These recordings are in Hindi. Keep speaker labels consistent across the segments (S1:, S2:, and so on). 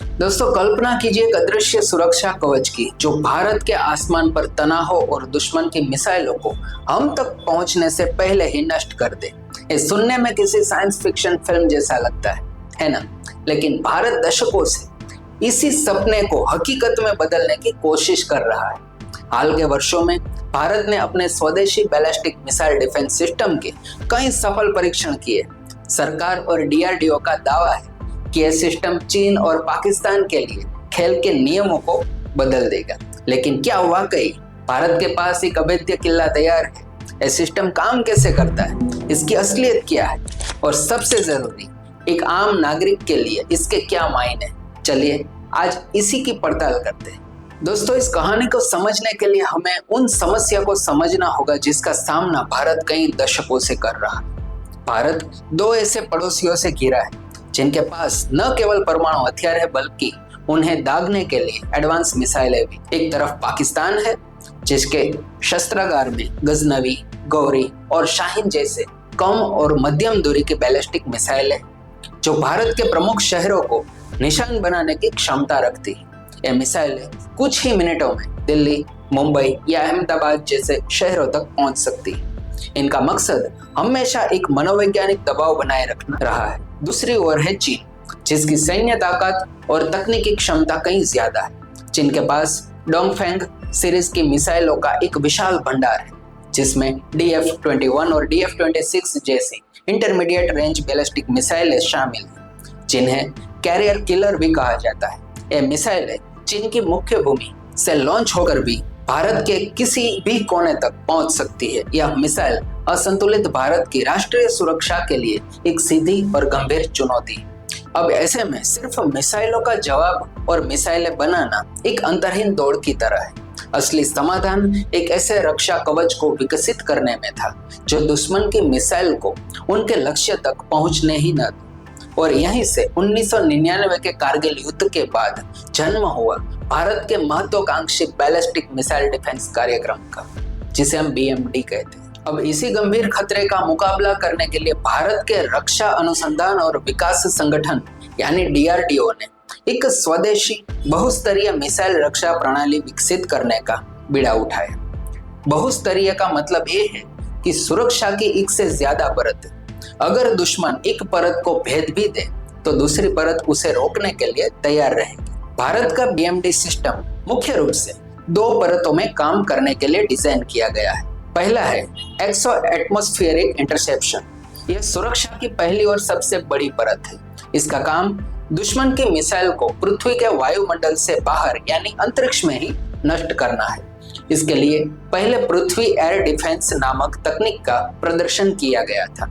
S1: दोस्तों कल्पना कीजिए एक अदृश्य सुरक्षा कवच की जो भारत के आसमान पर तना हो और दुश्मन की मिसाइलों को हम तक पहुंचने से पहले ही नष्ट कर दे। ये सुनने में किसी साइंस फिक्शन फिल्म जैसा लगता है ना? लेकिन भारत दशकों से इसी सपने को हकीकत में बदलने की कोशिश कर रहा है। हाल के वर्षों में भारत ने अपने स्वदेशी बैलिस्टिक मिसाइल डिफेंस सिस्टम के कई सफल परीक्षण किए। सरकार और डीआरडीओ का दावा है कि यह सिस्टम चीन और पाकिस्तान के लिए खेल के नियमों को बदल देगा। लेकिन क्या वाकई भारत के पास एक अभेद्य किला तैयार है? यह सिस्टम काम कैसे करता है, इसकी असलियत क्या है और सबसे जरूरी एक आम नागरिक के लिए इसके क्या मायने? चलिए आज इसी की पड़ताल करते हैं। दोस्तों इस कहानी को समझने के लिए हमें उन समस्या को समझना होगा जिसका सामना भारत कई दशकों से कर रहा है। भारत दो ऐसे पड़ोसियों से घिरा है जिनके पास न केवल परमाणु हथियार है बल्कि उन्हें दागने के लिए एडवांस मिसाइलें भी। एक तरफ पाकिस्तान है जिसके शस्त्रागार में गजनवी, गौरी और शाहीन जैसे कम और मध्यम दूरी की बैलिस्टिक मिसाइलें जो भारत के प्रमुख शहरों को निशान बनाने की क्षमता रखती है। ये मिसाइलें कुछ ही मिनटों में दिल्ली, मुंबई या अहमदाबाद जैसे शहरों तक पहुंच सकती है। इनका मकसद हमेशा एक मनोवैज्ञानिक दबाव बनाए रखना रहा है। दूसरी ओर है चीन, जिसकी सैन्य ताकत और तकनीकी क्षमता कहीं ज्यादा है। चीन के पास डोंगफेंग सीरीज की मिसाइलों का एक विशाल भंडार है जिसमें DF-21 और DF-26 जैसी इंटरमीडिएट रेंज बैलिस्टिक मिसाइलें शामिल हैं, जिन्हें कैरियर किलर भी कहा जाता है। ये मिसाइलें चीन की मुख्य भूमि से लॉन्च होकर भी भारत के किसी भी कोने तक पहुंच सकती है। यह मिसाइल असंतुलित भारत की राष्ट्रीय सुरक्षा के लिए एक सीधी और गंभीर चुनौती है। अब ऐसे में सिर्फ मिसाइलों का जवाब और मिसाइलें बनाना एक अंतहीन दौड़ की तरह है। असली समाधान एक ऐसे रक्षा कवच को विकसित करने में था जो दुश्मन की मिसाइल को उनके लक्ष्य तक पहुंचने ही न दे। और यहीं से 1999 के कारगिल युद्ध के बाद जन्म हुआ भारत के महत्वाकांक्षी बैलिस्टिक मिसाइल डिफेंस कार्यक्रम का, जिसे हम BMD कहते हैं। अब इसी गंभीर खतरे का मुकाबला करने के लिए भारत के रक्षा अनुसंधान और विकास संगठन यानी DRDO ने एक स्वदेशी बहुस्तरीय मिसाइल रक्षा प्रणाली विकसित करने का बीड़ा उठाया। बहुस्तरीय का मतलब ये है कि सुरक्षा की एक से ज्यादा परत है। अगर दुश्मन एक परत को भेद भी दे तो दूसरी परत उसे रोकने के लिए तैयार रहेगी। भारत का BMD सिस्टम मुख्य रूप से दो परतों में काम करने के लिए डिजाइन किया गया है। पहला है एक्सो एटमॉस्फेरिक इंटरसेप्शन। यह सुरक्षा की पहली और सबसे बड़ी परत है। इसका काम दुश्मन की मिसाइल को पृथ्वी के वायुमंडल से बाहर यानी अंतरिक्ष में ही नष्ट करना है। इसके लिए पहले पृथ्वी एयर डिफेंस नामक तकनीक का प्रदर्शन किया गया था,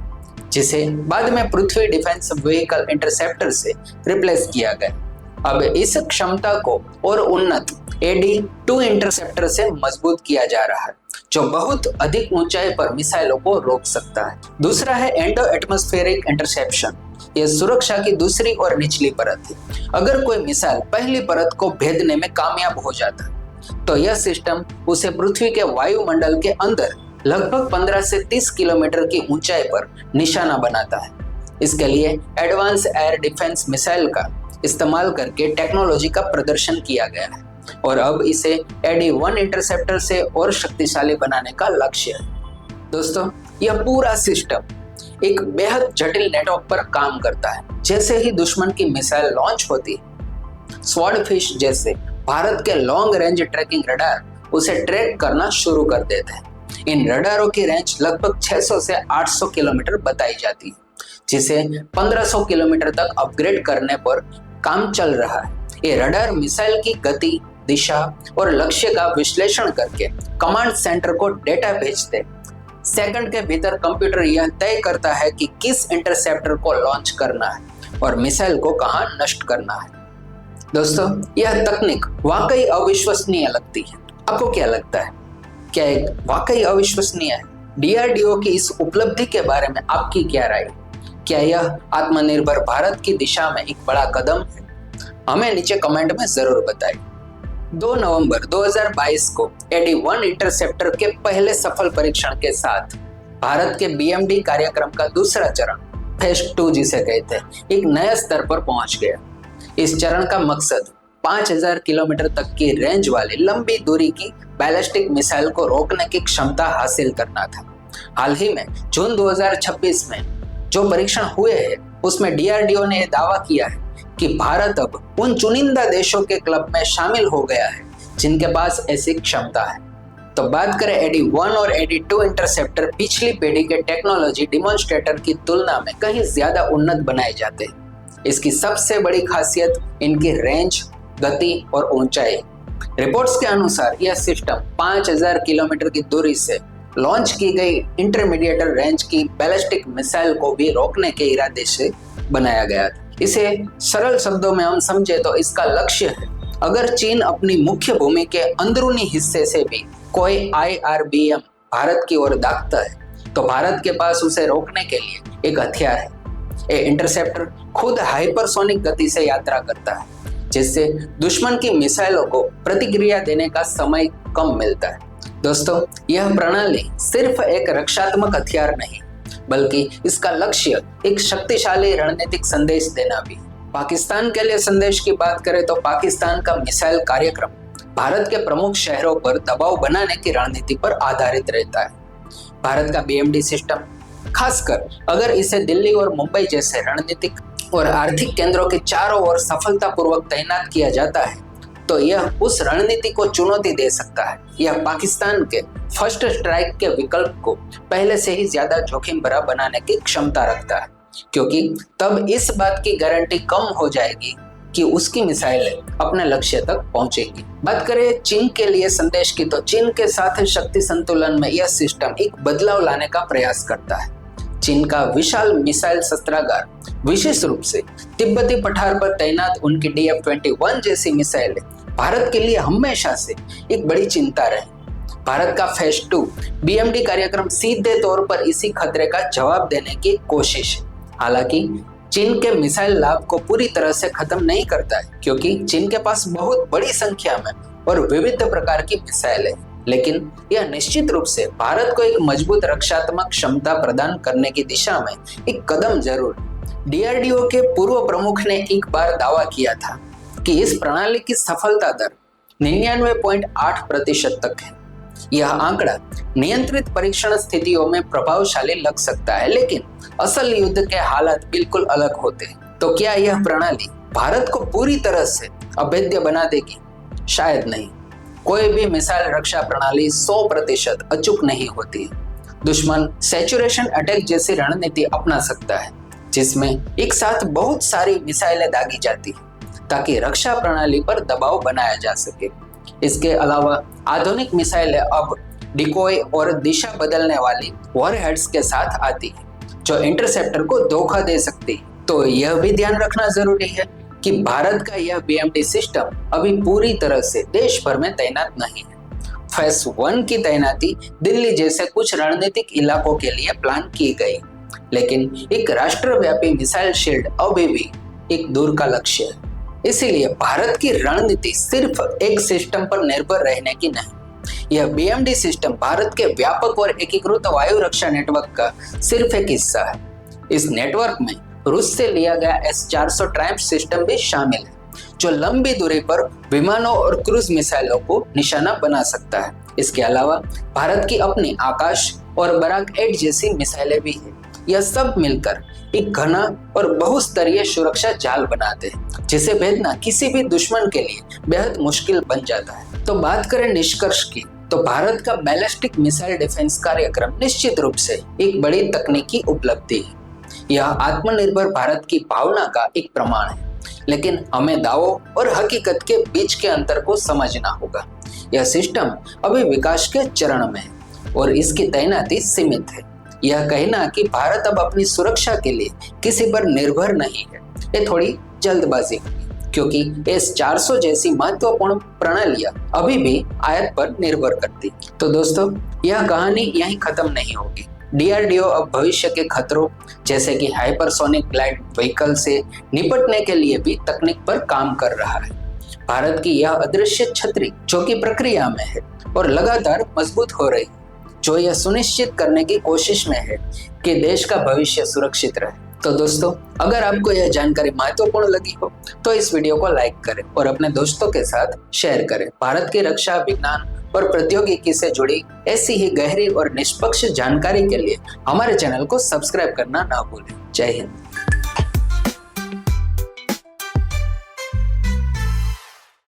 S1: जिसे बाद में पृथ्वी डिफेंस व्हीकल इंटरसेप्टर से रिप्लेस किया गया। अब इस क्षमता को और उन्नत AD-2 इंटरसेप्टर से मजबूत किया जा रहा है, जो बहुत अधिक ऊंचाई पर मिसाइलों को रोक सकता है। दूसरा है एंडो एटमॉस्फेरिक इंटरसेप्शन। यह सुरक्षा की दूसरी और निचली परत है। अगर कोई मिसाइल पहली परत को भेदने में कामयाब हो जाता है तो यह सिस्टम उसे पृथ्वी के वायुमंडल के अंदर लगभग 15 से 30 किलोमीटर की ऊंचाई पर निशाना बनाता है। इसके लिए एडवांस एयर डिफेंस मिसाइल का इस्तेमाल करके टेक्नोलॉजी का प्रदर्शन किया गया है और अब इसे AD-1 इंटरसेप्टर से और शक्तिशाली बनाने का लक्ष्य है। दोस्तों यह पूरा सिस्टम एक बेहद जटिल नेटवर्क पर काम करता है। जैसे ही दुश्मन की मिसाइल लॉन्च होती है, स्वॉर्डफिश जैसे भारत के लॉन्ग रेंज ट्रैकिंग रडार उसे ट्रैक करना शुरू कर देते हैं। इन रडारों की रेंज लगभग 600 से 800 किलोमीटर बताई जाती है, जिसे 1500 किलोमीटर तक अपग्रेड करने पर काम चल रहा है। ये रडार मिसाइल की गति, दिशा और लक्ष्य का विश्लेषण करके कमांड सेंटर को डेटा भेजते। सेकंड के भीतर कंप्यूटर यह तय करता है कि किस इंटरसेप्टर को लॉन्च करना है और मिसाइल को कहां नष्ट करना है। दोस्तों यह तकनीक वाकई अविश्वसनीय लगती है। आपको क्या लगता है? क्या एक वाकई अविश्वसनीय है? DRDO की इस उपलब्धि के बारे में आपकी क्या राय है? क्या यह आत्मनिर्भर भारत की दिशा में एक बड़ा कदम है? हमें नीचे कमेंट में जरूर बताइए। 2 नवंबर 2022 को AD-1 इंटरसेप्टर के पहले सफल परीक्षण के साथ भारत के BMD कार्यक्रम का दूसरा चरण फेज 2 जिसे कहते हैं एक नए स्तर पर पहुंच गया। इस चरण का मकसद 5000 किलोमीटर तक की रेंज वाली लंबी दूरी की बैलिस्टिक मिसाइल को रोकने की क्षमता हासिल करना था। हाल ही में जून 2026 में जो परीक्षण हुए हैं उसमें डीआरडीओ ने यह दावा किया है कि भारत अब उन चुनिंदा देशों के क्लब में शामिल हो गया है जिनके पास ऐसी क्षमता है। तो बात करें AD-1 और AD-2 इंटरसेप्टर पिछली पीढ़ी के टेक्नोलॉजी डिमॉन्स्ट्रेटर की तुलना में कहीं ज्यादा उन्नत बनाए जाते हैं। इसकी सबसे बड़ी खासियत इनकी रेंज, गति और ऊंचाई। रिपोर्ट्स के अनुसार यह सिस्टम 5000 किलोमीटर की दूरी से लॉन्च की गई इंटरमीडिएट रेंज की बैलिस्टिक मिसाइल को भी रोकने के इरादे से बनाया गया था। इसे सरल शब्दों में हम समझे तो इसका लक्ष्य है, अगर चीन अपनी मुख्य भूमि के अंदरूनी हिस्से से भी कोई IRBM भारत की ओर दागता है तो भारत के पास उसे रोकने के लिए एक हथियार है। ये इंटरसेप्टर खुद हाइपरसोनिक गति से यात्रा करता है, जिससे दुश्मन की मिसाइलों को प्रतिक्रिया देने का समय कम मिलता है। दोस्तों, यह प्रणाली सिर्फ एक रक्षात्मक हथियार नहीं, बल्कि इसका लक्ष्य एक शक्तिशाली रणनीतिक संदेश देना भी। पाकिस्तान के लिए संदेश की बात करें तो पाकिस्तान का मिसाइल कार्यक्रम भारत के प्रमुख शहरों पर दबाव बनाने की रणनीति पर आधारित रहता है। भारत का BMD सिस्टम, खासकर अगर इसे दिल्ली और मुंबई जैसे रणनीतिक और आर्थिक केंद्रों के चारों ओर सफलतापूर्वक तैनात किया जाता है तो यह उस रणनीति को चुनौती दे सकता है। यह पाकिस्तान के फर्स्ट स्ट्राइक के विकल्प को पहले से ही ज्यादा जोखिम भरा बनाने की क्षमता रखता है, क्योंकि तब इस बात की गारंटी कम हो जाएगी कि उसकी मिसाइलें अपने लक्ष्य तक पहुंचेंगी। बात करें चीन के लिए संदेश की तो चीन के साथ शक्ति संतुलन में यह सिस्टम एक बदलाव लाने का प्रयास करता है। चीन का विशाल मिसाइल शस्त्रागार, विशेष रूप से तिब्बती पठार पर तैनात उनकी DF-21 जैसी मिसाइलें भारत के लिए हमेशा से एक बड़ी चिंता रही। भारत का फेज 2 BMD कार्यक्रम सीधे तौर पर इसी खतरे का जवाब देने की कोशिश है। हालांकि चीन के मिसाइल लाभ को पूरी तरह से खत्म नहीं करता है, क्योंकि चीन के पास बहुत बड़ी संख्या में और विविध प्रकार की मिसाइल है, लेकिन यह निश्चित रूप से भारत को एक मजबूत रक्षात्मक क्षमता प्रदान करने की दिशा में एक कदम जरूर। DRDO के पूर्व प्रमुख ने एक बार दावा किया था कि इस प्रणाली की सफलता दर 99.8% तक है। यह आंकड़ा नियंत्रित परीक्षण स्थितियों में प्रभावशाली लग सकता है, लेकिन असल युद्ध के हालात बिल्कुल अलग होते हैं। तो क्या यह प्रणाली भारत को पूरी तरह से अभेद्य बना देगी? शायद नहीं। कोई भी मिसाइल रक्षा प्रणाली 100% अचूक नहीं होती। दुश्मन सैचुरेशन अटैक जैसी रणनीति अपना सकता है, जिसमें एक साथ बहुत सारी मिसाइलें दागी जाती हैं ताकि रक्षा प्रणाली पर दबाव बनाया जा सके। इसके अलावा आधुनिक मिसाइलें अब डिकोय और दिशा बदलने वाली वॉरहेड्स के साथ आती है, जो इंटरसेप्टर को धोखा दे सकती है। तो यह भी ध्यान रखना जरूरी है कि भारत का यह BMD सिस्टम अभी पूरी तरह से देश भर में तैनात नहीं है। फेज 1 की तैनाती दिल्ली जैसे कुछ रणनीतिक इलाकों के लिए प्लान की गई, लेकिन एक राष्ट्रव्यापी मिसाइल शील्ड अभी भी एक दूर का लक्ष्य है। इसीलिए भारत की रणनीति सिर्फ एक सिस्टम पर निर्भर रहने की नहीं। यह BMD सिस्टम भारत के व्यापक और एकीकृत वायु रक्षा नेटवर्क का सिर्फ एक हिस्सा है। इस नेटवर्क में रूस से लिया गया S-400 ट्रायम्फ सिस्टम भी शामिल है, जो लंबी दूरी पर विमानों और क्रूज मिसाइलों को निशाना बना सकता है। इसके अलावा भारत की अपनी आकाश और बराक 8 जैसी मिसाइलें भी हैं। यह सब मिलकर एक घना और बहुस्तरीय सुरक्षा जाल बनाते हैं, जिसे भेदना किसी भी दुश्मन के लिए बेहद मुश्किल बन जाता है। तो बात करें निष्कर्ष की, तो भारत का बैलिस्टिक मिसाइल डिफेंस कार्यक्रम निश्चित रूप से एक बड़ी तकनीकी उपलब्धि है। यह आत्मनिर्भर भारत की भावना का एक प्रमाण है, लेकिन हमें दावों और हकीकत के बीच के अंतर को समझना होगा। यह सिस्टम अभी विकास के चरण में है और इसकी तैनाती सीमित है। यह कहना कि भारत अब अपनी सुरक्षा के लिए किसी पर निर्भर नहीं है, ये थोड़ी जल्दबाजी होगी, क्योंकि S-400 जैसी महत्वपूर्ण प्रणालियां अभी भी आयात पर निर्भर करती। तो दोस्तों, यह कहानी यहीं खत्म नहीं होगी। DRDO अब भविष्य के खतरों जैसे कि हाइपरसोनिक ग्लाइड व्हीकल से निपटने के लिए भी तकनीक पर काम कर रहा है। भारत की यह अदृश्य छतरी जो कि प्रक्रिया में है और लगातार मजबूत हो रही है, जो यह सुनिश्चित करने की कोशिश में है कि देश का भविष्य सुरक्षित रहे। तो दोस्तों, अगर आपको यह जानकारी महत्वपूर्ण लगी हो तो इस वीडियो को लाइक करें और अपने दोस्तों के साथ शेयर करें। भारत की रक्षा, विज्ञान और प्रौद्योगिकी से जुड़ी ऐसी ही गहरी और निष्पक्ष जानकारी के लिए हमारे चैनल को सब्सक्राइब करना ना भूलें। जय हिंद।